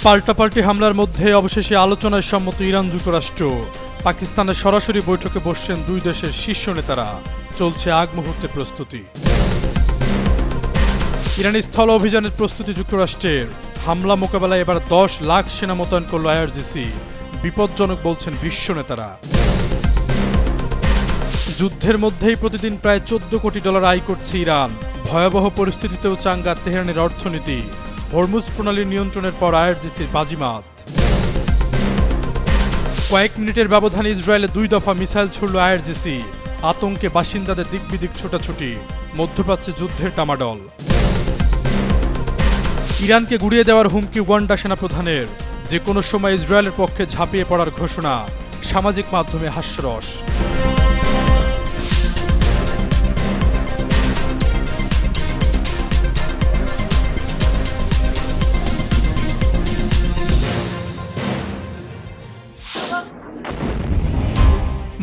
পাল্টাপাল্টি হামলার মধ্যে অবশেষে আলোচনায় সম্মত ইরান যুক্তরাষ্ট্র। পাকিস্তানের সরাসরি বৈঠকে বসছেন দুই দেশের শীর্ষ নেতারা। চলছে আগ মুহূর্তের প্রস্তুতি। ইরানি স্থল অভিযানের প্রস্তুতি যুক্তরাষ্ট্রের। হামলা মোকাবেলায় এবার 10 লাখ সেনা মোতায়েন করল আইআরজিসি। বিপজ্জনক বলছেন বিশ্ব নেতারা। যুদ্ধের মধ্যেই প্রতিদিন প্রায় $14 কোটি আয় করছে ইরান। ভয়াবহ পরিস্থিতিতেও চাঙ্গা তেহরানের অর্থনীতি। হরমুজ প্রণালীর নিয়ন্ত্রণের পর আইআরজিসির বাজিমাত। কয়েক মিনিটের ব্যবধানে ইসরায়েলে 2 দফা মিসাইল ছুড়ল আইআরজিসি। আতঙ্কে বাসিন্দাদের দিকবিদিক ছোটাছুটি। মধ্যপ্রাচ্যে যুদ্ধের ডামাডল। ইরানকে গুড়িয়ে দেওয়ার হুমকি উগান্ডা সেনাপ্রধানের। যে কোনো সময় ইসরায়েলের পক্ষে ঝাঁপিয়ে পড়ার ঘোষণা। সামাজিক মাধ্যমে হাস্যরস।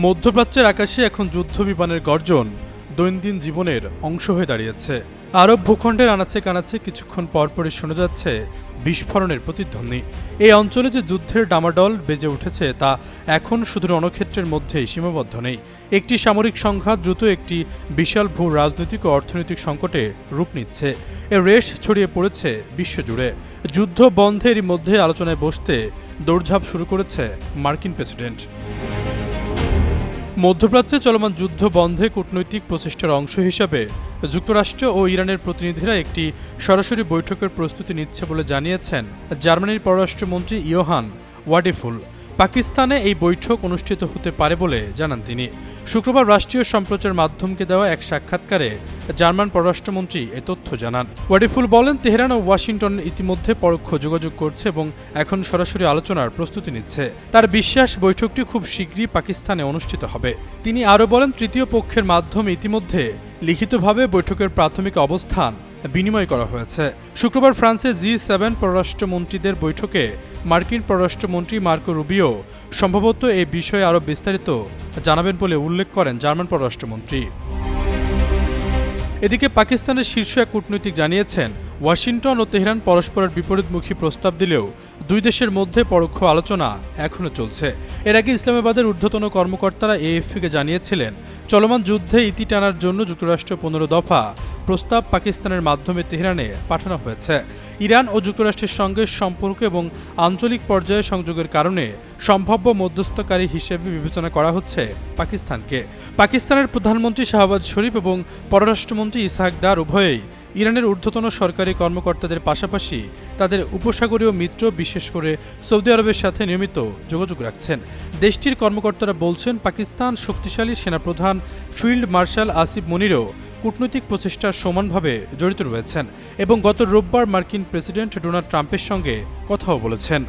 মধ্যপ্রাচ্যের আকাশে এখন যুদ্ধ বিমানের গর্জন দৈনন্দিন জীবনের অংশ হয়ে দাঁড়িয়েছে। আরব ভূখণ্ডের আনাচে কানাচে কিছুক্ষণ পরপরই শোনা যাচ্ছে বিস্ফোরণের প্রতিধ্বনি। এই অঞ্চলে যে যুদ্ধের ডামাডল বেজে উঠেছে তা এখন শুধু রণক্ষেত্রের মধ্যেই সীমাবদ্ধ নেই। একটি সামরিক সংঘাত দ্রুত একটি বিশাল ভূ রাজনৈতিক ও অর্থনৈতিক সংকটে রূপ নিচ্ছে। এর রেশ ছড়িয়ে পড়েছে বিশ্বজুড়ে। যুদ্ধ বন্ধের মধ্যে আলোচনায় বসতে দৌড়ঝাঁপ শুরু করেছে মার্কিন প্রেসিডেন্ট। মধ্যপ্রাচ্যে চলমান যুদ্ধ বন্ধে কূটনৈতিক প্রচেষ্টার অংশ হিসাবে যুক্তরাষ্ট্র ও ইরানের প্রতিনিধিরা একটি সরাসরি বৈঠকের প্রস্তুতি নিচ্ছে বলে জানিয়েছেন জার্মানির পররাষ্ট্রমন্ত্রী ইয়োহান ওয়াডেফুল। পাকিস্তানে এই বৈঠক অনুষ্ঠিত হতে পারে বলে জানান তিনি। শুক্রবার রাষ্ট্রীয় সম্প্রচার মাধ্যমকে দেওয়া এক সাক্ষাৎকারে জার্মান পররাষ্ট্রমন্ত্রী এ তথ্য জানান। ওয়াডেফুল বলেন, তেহরান ও ওয়াশিংটন ইতিমধ্যে পরোক্ষ যোগাযোগ করছে এবং এখন সরাসরি আলোচনার প্রস্তুতি নিচ্ছে। তার বিশ্বাস বৈঠকটি খুব শীঘ্রই পাকিস্তানে অনুষ্ঠিত হবে। তিনি আরও বলেন, তৃতীয় পক্ষের মাধ্যমে ইতিমধ্যে লিখিতভাবে বৈঠকের প্রাথমিক অবস্থান বিনিময় করা হয়েছে। শুক্রবার ফ্রান্সে G7 পররাষ্ট্রমন্ত্রীদের বৈঠকে মার্কিন পররাষ্ট্রমন্ত্রী মার্কো রুবিও সম্ভবত এ বিষয়ে আরও বিস্তারিত জানাবেন বলে উল্লেখ করেন জার্মান পররাষ্ট্রমন্ত্রী। এদিকে পাকিস্তানের শীর্ষ এক কূটনীতিক জানিয়েছেন, ওয়াশিংটন ও তেহরান পরস্পরের বিপরীতমুখী প্রস্তাব দিলেও দুই দেশের মধ্যে পরোক্ষ আলোচনা এখনও চলছে। এর আগে ইসলামাবাদের ঊর্ধ্বতন কর্মকর্তারা এএফপিকে জানিয়েছিলেন, চলমান যুদ্ধে ইতি টানার জন্য যুক্তরাষ্ট্র 15 দফা প্রস্তাব পাকিস্তানের মাধ্যমে তেহরানে পাঠানো হয়েছে। ইরান ও যুক্তরাষ্ট্রের সঙ্গে সম্পর্ক এবং আঞ্চলিক পর্যায়ে সংযোগের কারণে সম্ভাব্য মধ্যস্থকারী হিসেবে বিবেচনা করা হচ্ছে পাকিস্তানকে। পাকিস্তানের প্রধানমন্ত্রী শাহবাজ শরীফ এবং পররাষ্ট্রমন্ত্রী ইসহাক ডার উভয়েই ইরানের ঊর্ধ্বতন সরকারি কর্মকর্তাদের পাশাপাশি তাদের উপসাগরীয় মিত্র বিশেষ করে সৌদি আরবের সাথে নিয়মিত যোগাযোগ রাখছেন। দেশটির কর্মকর্তারা বলছেন, পাকিস্তান শক্তিশালী সেনাপ্রধান ফিল্ড মার্শাল আসিফ মনিরও কূটনৈতিক প্রচেষ্টার সমানভাবে জড়িত রয়েছেন এবং গত রোববার মার্কিন প্রেসিডেন্ট ডোনাল্ড ট্রাম্পের সঙ্গে কথাও বলেছেন।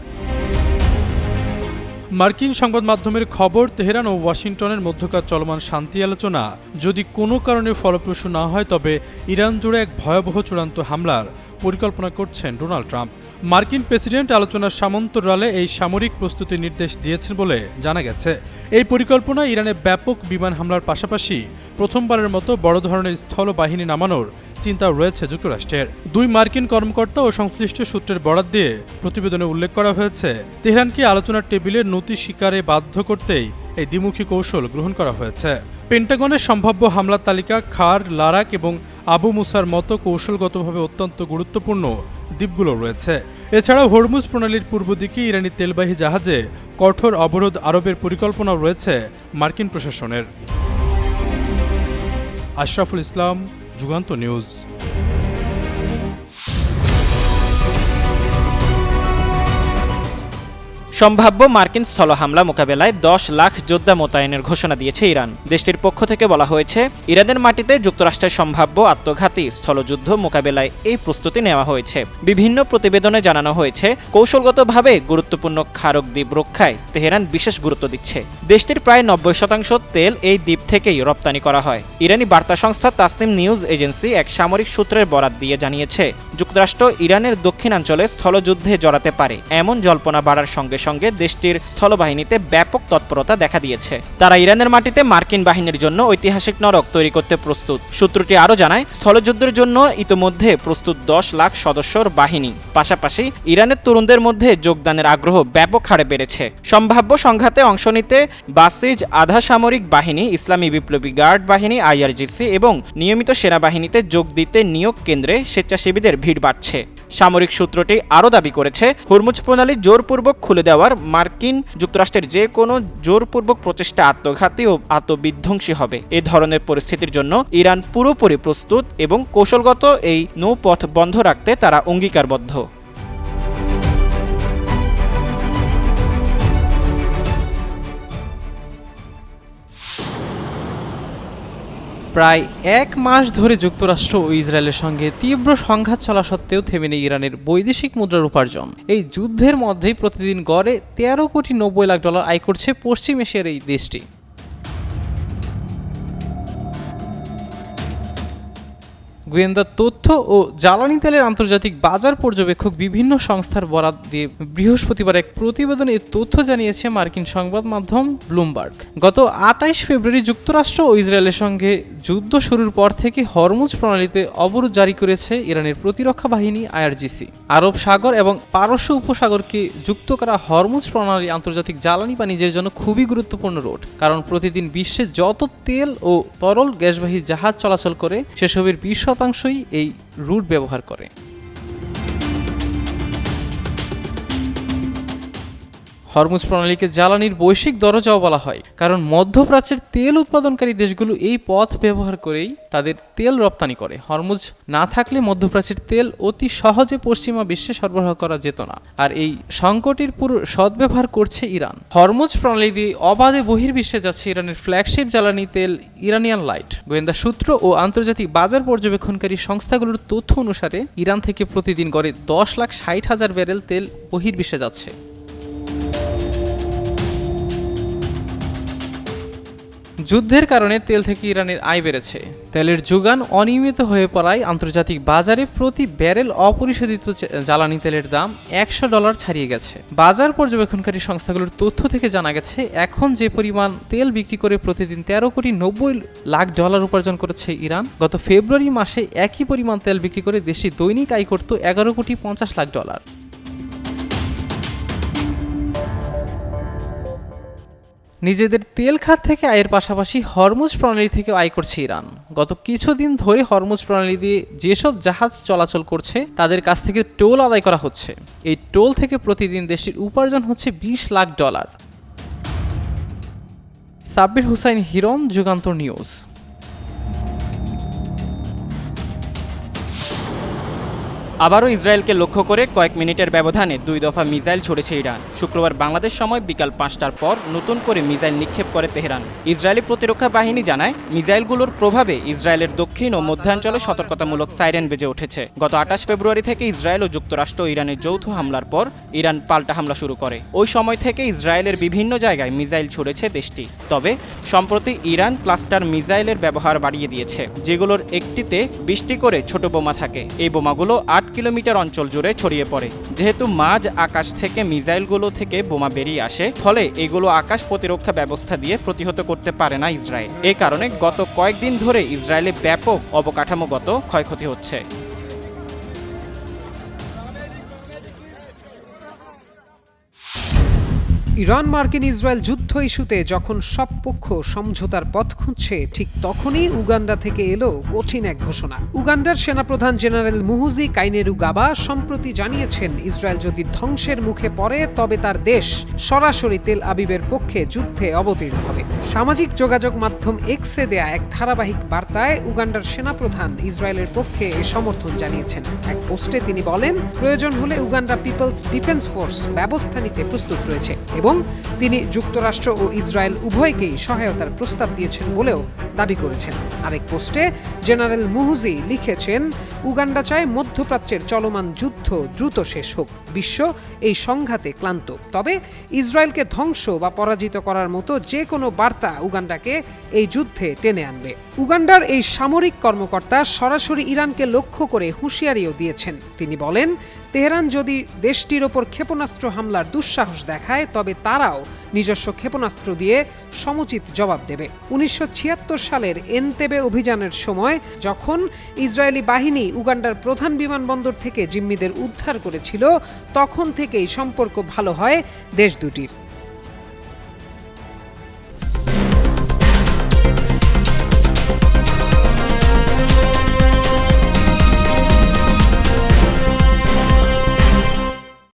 মার্কিন সংবাদ মাধ্যমের খবর, তেহরান ও ওয়াশিংটনের মধ্যকার চলমান শান্তি আলোচনা যদি কোনো কারণে ফলপ্রসূ না হয় তবে ইরান জুড়ে এক ভয়াবহ চূড়ান্ত হামলার পরিকল্পনা করছেন ডোনাল্ড ট্রাম্প। মার্কিন প্রেসিডেন্ট আলোচনার সমান্তরালে এই সামরিক প্রস্তুতির নির্দেশ দিয়েছেন বলে জানা গেছে। এই পরিকল্পনা ইরানে ব্যাপক বিমান হামলার পাশাপাশি প্রথমবারের মতো বড় ধরনের স্থল বাহিনী নামানোর চিন্তাও রয়েছে যুক্তরাষ্ট্রের। 2 মার্কিন কর্মকর্তা ও সংশ্লিষ্ট সূত্রের বরাত দিয়ে প্রতিবেদনে উল্লেখ করা হয়েছে, তেহরানকে আলোচনার টেবিলে নতি স্বীকারে বাধ্য করতেই এই দ্বিমুখী কৌশল গ্রহণ করা হয়েছে। পেন্টাগনের সম্ভাব্য হামলার তালিকা খার, লারাক এবং আবু মুসার মতো কৌশলগতভাবে অত্যন্ত গুরুত্বপূর্ণ দ্বীপগুলো রয়েছে। এছাড়াও হরমুজ প্রণালীর পূর্ব দিকে ইরানি তেলবাহী জাহাজে কঠোর অবরোধ আরোপের পরিকল্পনাও রয়েছে মার্কিন প্রশাসনের। আশরাফুল ইসলাম, যুগান্ত নিউজ। সম্ভাব্য মার্কিন স্থল হামলা মোকাবেলায় 10 লাখ যোদ্ধা মোতায়েনের ঘোষণা দিয়েছে ইরান। দেশটির পক্ষ থেকে বলা হয়েছে, ইরানের মাটিতে যুক্তরাষ্ট্রের সম্ভাব্য আত্মঘাতী স্থলযুদ্ধ মোকাবেলায় এই প্রস্তুতি নেওয়া হয়েছে। বিভিন্ন প্রতিবেদনে জানানো হয়েছে, কৌশলগতভাবে গুরুত্বপূর্ণ খারক দ্বীপ রক্ষায় তেহরান বিশেষ গুরুত্ব দিচ্ছে। দেশটির প্রায় 90% তেল এই দ্বীপ থেকেই রপ্তানি করা হয়। ইরানি বার্তা সংস্থা তাসনিম নিউজ এজেন্সি এক সামরিক সূত্রের বরাত দিয়ে জানিয়েছে, যুক্তরাষ্ট্র ইরানের দক্ষিণাঞ্চলে স্থলযুদ্ধে জড়াতে পারে এমন জল্পনা বাড়ার সঙ্গে সঙ্গে সঙ্গে দেশটির স্থলবাহিনীতে ব্যাপক তৎপরতা দেখা দিয়েছে। তারা ইরানের মাটিতে মার্কিন বাহিনীর জন্য ঐতিহাসিক নরক তৈরি করতে প্রস্তুত। সূত্রটি আরও জানায়, স্থলযুদ্ধের জন্য ইতোমধ্যে প্রস্তুত 10 লাখ সদস্যর বাহিনী। পাশাপাশি ইরানের তরুণদের মধ্যে যোগদানের আগ্রহ ব্যাপক হারে বেড়েছে। সম্ভাব্য সংঘাতে অংশ নিতে বাসিজ আধা সামরিক বাহিনী, ইসলামী বিপ্লবী গার্ড বাহিনী আইআরজিসি এবং নিয়মিত সেনাবাহিনীতে যোগ দিতে নিয়োগ কেন্দ্রে স্বেচ্ছাসেবীদের ভিড় বাড়ছে। সামরিক সূত্রটি আরও দাবি করেছে, হরমুজ প্রণালী জোরপূর্বক খুলে দেওয়ার মার্কিন যুক্তরাষ্ট্রের যে কোনো জোরপূর্বক প্রচেষ্টা আত্মঘাতী ও আত্মবিধ্বংসী হবে। এ ধরনের পরিস্থিতির জন্য ইরান পুরোপুরি প্রস্তুত এবং কৌশলগত এই নৌপথ বন্ধ রাখতে তারা অঙ্গীকারবদ্ধ। প্রায় ১ মাস ধরে যুক্তরাষ্ট্র ও ইসরায়েলের সঙ্গে তীব্র সংঘাত চলা সত্ত্বেও থেমে নেই ইরানের বৈদেশিক মুদ্রার উপার্জন। এই যুদ্ধের মধ্যেই প্রতিদিন গড়ে 13 কোটি 90 লাখ ডলার আয় করছে পশ্চিম এশিয়ার এই দেশটি। গোয়েন্দা তথ্য ও জ্বালানি তেলের আন্তর্জাতিক বাজার পর্যবেক্ষক বিভিন্ন সংস্থার বরাত দিয়ে বৃহস্পতিবার এক প্রতিবেদনে এই তথ্য জানিয়েছে মার্কিন সংবাদ মাধ্যম ব্লুমবার্গ। গত ২৮ ফেব্রুয়ারি যুক্তরাষ্ট্র ও ইসরায়েলের সঙ্গে যুদ্ধ শুরুর পর থেকে হরমুজ প্রণালীতে অবরোধ জারি করেছে ইরানের প্রতিরক্ষা বাহিনী আইআরজিসি। আরব সাগর এবং পারস্য উপসাগরকে যুক্ত করা হরমুজ প্রণালী আন্তর্জাতিক জ্বালানি বাণিজ্যের জন্য খুবই গুরুত্বপূর্ণ রুট, কারণ প্রতিদিন বিশ্বে যত তেল ও তরল গ্যাসবাহী জাহাজ চলাচল করে সেসবের 20% এই রুট ব্যবহার করে। হরমুজ প্রণালীকে জ্বালানির বৈশ্বিক দরজাও বলা হয়, কারণ মধ্যপ্রাচ্যের তেল উৎপাদনকারী দেশগুলো এই পথ ব্যবহার করেই তাদের তেল রপ্তানি করে। হরমুজ না থাকলে মধ্যপ্রাচ্যের তেল অতি সহজে পশ্চিমা বিশ্বে সরবরাহ করা যেত না, আর এই সংকটের পুরো সদ্ব্যবহার করছে ইরান। হরমুজ প্রণালী দিয়ে অবাধে বহির্বিশ্বে যাচ্ছে ইরানের ফ্ল্যাগশিপ জ্বালানি তেল ইরানিয়ান লাইট। গোয়েন্দা সূত্র ও আন্তর্জাতিক বাজার পর্যবেক্ষণকারী সংস্থাগুলোর তথ্য অনুসারে ইরান থেকে প্রতিদিন গড়ে 10,60,000 ব্যারেল তেল বহির্বিশ্বে যাচ্ছে। যুদ্ধের কারণে তেল থেকে ইরানের আয় বেড়েছে। তেলের যোগান অনিয়মিত হয়ে পড়ায় আন্তর্জাতিক বাজারে প্রতি ব্যারেল অপরিশোধিত জ্বালানি তেলের দাম $100 ছাড়িয়ে গেছে। বাজার পর্যবেক্ষণকারী সংস্থাগুলোর তথ্য থেকে জানা গেছে, এখন যে পরিমাণ তেল বিক্রি করে প্রতিদিন 13 কোটি 90 লাখ ডলার উপার্জন করেছে ইরান, গত ফেব্রুয়ারি মাসে একই পরিমাণ তেল বিক্রি করে দেশটি দৈনিক আয় করত 11 কোটি 50 লাখ ডলার। নিজেদের তেল খাত থেকে আয়ের পাশাপাশি হরমুজ প্রণালী থেকে আয় করছে ইরান। গত কিছুদিন ধরে হরমুজ প্রণালী দিয়ে যেসব জাহাজ চলাচল করছে তাদের কাছ থেকে টোল আদায় করা হচ্ছে। এই টোল থেকে প্রতিদিন দেশটির উপার্জন হচ্ছে $20 লাখ। সাব্বির হুসাইন হিরণ, যুগান্তর নিউজ। আবারও ইসরায়েলকে লক্ষ্য করে কয়েক মিনিটের ব্যবধানে 2 দফা মিসাইল ছড়েছে ইরান। শুক্রবার বাংলাদেশ সময় বিকাল 5টার পর নতুন করে মিসাইল নিক্ষেপ করে তেহরান। ইসরায়েলি প্রতিরক্ষা বাহিনী জানায়, মিসাইলগুলোর প্রভাবে ইসরায়েলের দক্ষিণ ও মধ্যাঞ্চলে সতর্কতামূলক সাইরেন বেজে উঠেছে। গত 28 ফেব্রুয়ারি থেকে ইসরায়েল ও যুক্তরাষ্ট্র ও ইরানের যৌথ হামলার পর ইরান পাল্টা হামলা শুরু করে। ওই সময় থেকে ইসরায়েলের বিভিন্ন জায়গায় মিসাইল ছুড়েছে দেশটি। তবে সম্প্রতি ইরান ক্লাস্টার মিসাইলের ব্যবহার বাড়িয়ে দিয়েছে, যেগুলোর একটিতে 20টি করে ছোট বোমা থাকে। এই বোমাগুলো 8 কিলোমিটার অঞ্চল জুড়ে ছড়িয়ে পড়ে। যেহেতু মাঝ আকাশ থেকে মিসাইলগুলো থেকে বোমা বেরিয়ে আসে, ফলে এগুলো আকাশ প্রতিরক্ষা ব্যবস্থা দিয়ে প্রতিহত করতে পারে না ইসরায়েল। এই কারণে গত কয়েকদিন ধরে ইসরায়েলে ব্যাপক অবকাঠামোগত ক্ষয়ক্ষতি হচ্ছে। ইরান মার্কিন ইসরায়েল যুদ্ধ ইস্যুতে যখন সব পক্ষ সমঝোতার পথ খুঁজছে, ঠিক তখনই উগান্ডা থেকে এলো কঠিন এক ঘোষণা। উগান্ডার সেনাপ্রধান জেনারেল মুহুজি কাইনেরুগাবা সম্প্রতি জানিয়েছেন, ইসরায়েল যদি ধ্বংসের মুখে পড়ে তবে তার দেশ সরাসরি তেল আবিবের পক্ষে যুদ্ধে অবতীর্ণ হবে। সামাজিক যোগাযোগ মাধ্যম এক্সে দেয়া এক ধারাবাহিক বার্তায় উগান্ডার সেনাপ্রধান ইসরায়েলের পক্ষে এ সমর্থন জানিয়েছেন। এক পোস্টে তিনি বলেন, প্রয়োজন হলে উগান্ডা পিপলস ডিফেন্স ফোর্স ব্যবস্থা নিতে প্রস্তুত রয়েছে এবং তিনি যুক্তরাষ্ট্র ও ইসরায়েল উভয়কেই সহায়তার প্রস্তাব দিয়েছেন বলেও দাবি করেছেন। আরেক পোস্টে জেনারেল মুহুজি লিখেছেন, উগান্ডা চায় মধ্যপ্রাচ্যের চলমান যুদ্ধ দ্রুত শেষ হোক। বিশ্ব এই সংঘাতে ক্লান্ত, তবে ইসরায়েলকে ধ্বংস বা পরাজিত করার মতো যে কোনো বার্তা উগান্ডাকে এই যুদ্ধে টেনে আনবে। উগান্ডার এই সামরিক কর্মকর্তা সরাসরি ইরানকে লক্ষ্য করে হুঁশিয়ারিও দিয়েছেন। তিনি বলেন, তেহরান যদি দেশটির ওপর ক্ষেপণাস্ত্র হামলার দুঃসাহস দেখায় তবে তারাও নিজস্ব ক্ষেপণাস্ত্র দিয়ে সমুচিত জবাব দেবে। 1976 সালের এনতেবে অভিযানের সময় যখন ইসরায়েলি বাহিনী উগান্ডার প্রধান বিমানবন্দর থেকে জিম্মিদের উদ্ধার করেছিল, তখন থেকেই সম্পর্ক ভালো হয় দেশ দুটির।